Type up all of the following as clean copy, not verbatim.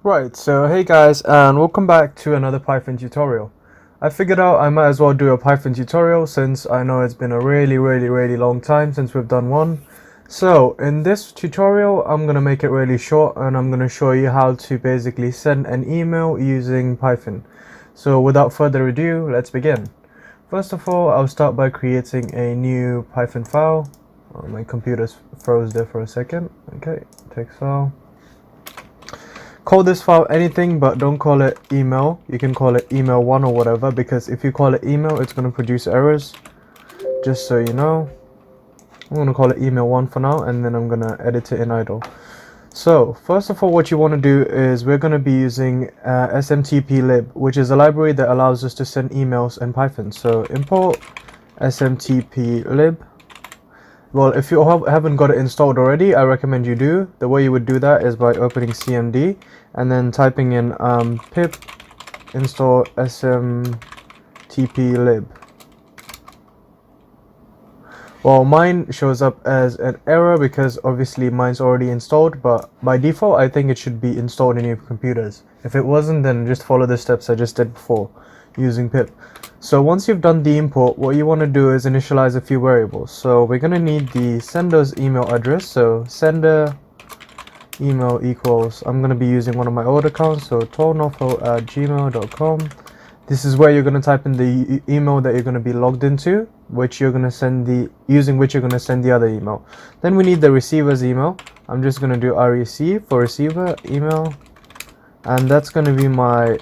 Right, so hey guys, and welcome back to another Python tutorial. I figured out I might as well do a Python tutorial since I know it's been a really long time since we've done one. So in this tutorial, I'm going to make it really short and I'm going to show you how to basically send an email using Python. So without further ado, let's begin. First of all, I'll start by creating a new Python file. Oh, my computer's froze there for a second. Okay, text file. Call this file anything, but don't call it email. You can call it email1 or whatever, because if you call it email, it's going to produce errors. Just so you know, I'm going to call it email1 for now, and then I'm going to edit it in idle. So first of all, what you want to do is we're going to be using smtplib, which is a library that allows us to send emails in Python. So import smtplib. Well, if you haven't got it installed already, I recommend you do. The way you would do that is by opening cmd and then typing in pip install smtplib. Well, mine shows up as an error because obviously mine's already installed, but by default I think it should be installed in your computers. If it wasn't, then just follow the steps I just did before using pip. So once you've done the import, what you want to do is initialize a few variables. So we're going to need the sender's email address. So sender email equals, I'm going to be using one of my old accounts, so tallnofo@gmail.com. This is where you're going to type in the email that you're going to be logged into, which you're going to send using which you're going to send the other email. Then we need the receiver's email. I'm just going to do rec for receiver email, and that's going to be my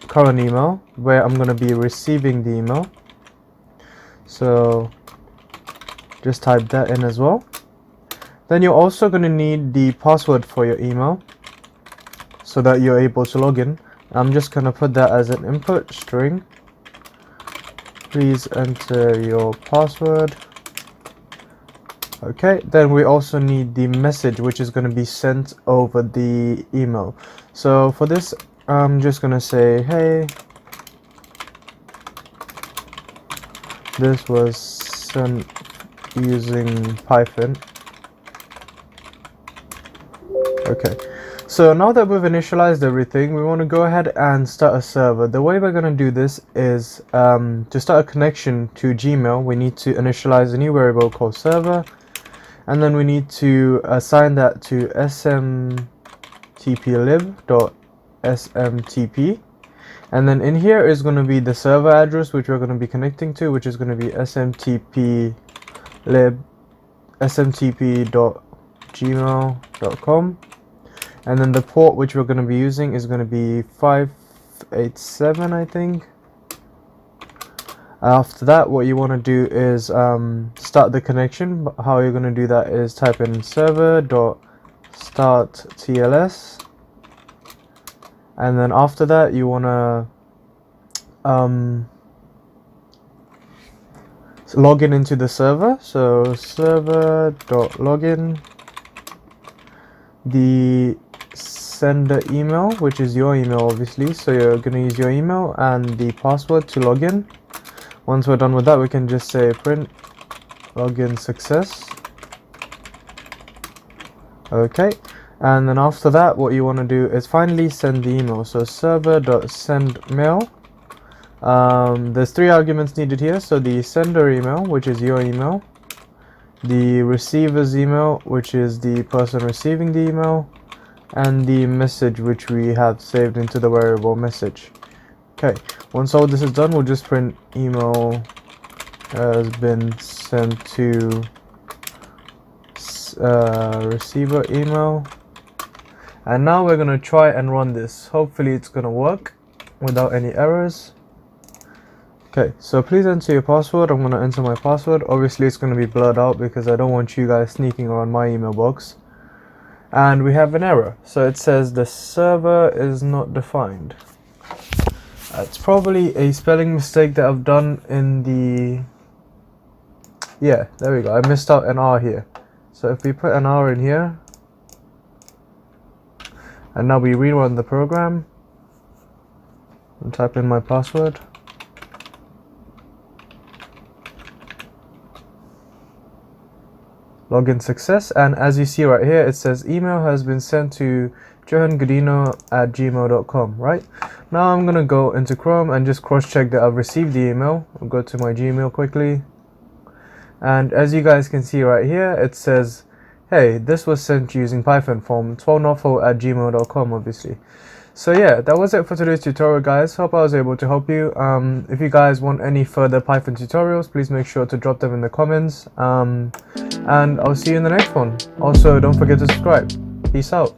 current email where I'm going to be receiving the email. So just type that in as well. Then you're also going to need the password for your email so that you're able to log in. I'm just going to put that as an input string. Please enter your password. Okay, then we also need the message which is going to be sent over the email. So for this, I'm just going to say, hey, this was sent using Python. Okay, so now that we've initialized everything, we want to go ahead and start a server. The way we're going to do this is to start a connection to Gmail, we need to initialize a new variable called server, and then we need to assign that to smtplib.smtp. And then in here is going to be the server address which we're going to be connecting to, which is going to be smtp.gmail.com. And then the port which we're going to be using is going to be 587, I think. After that, what you want to do is start the connection. How you're going to do that is type in server.starttls, and then after that you want to log in into the server. So server.login, the sender email, which is your email obviously, so you're going to use your email and the password to log in. Once we're done with that, we can just say print login success. Okay, and then after that, what you want to do is finally send the email. So server.sendMail. There's 3 arguments needed here. So the sender email, which is your email, the receiver's email, which is the person receiving the email, and the message which we have saved into the variable message. Okay, once all this is done, we'll just print email has been sent to receiver email. And now we're going to try and run this. Hopefully it's going to work without any errors. Okay, so please enter your password. I'm going to enter my password. Obviously it's going to be blurred out because I don't want you guys sneaking around my email box. And we have an error. So it says the server is not defined. It's probably a spelling mistake that I've done in the... Yeah, there we go. I missed out an R here. So if we put an R in here, and now we rerun the program, and type in my password. login success, and as you see right here, it says email has been sent to johangodino@gmail.com. Right now I'm gonna go into Chrome and just cross-check that I've received the email. I'll go to my Gmail quickly, and as you guys can see right here, it says, hey, this was sent using Python from 12northful@gmail.com, obviously. So yeah, that was it for today's tutorial, guys. Hope I was able to help you. If you guys want any further Python tutorials, please make sure to drop them in the comments. And I'll see you in the next one. Also, don't forget to subscribe. Peace out.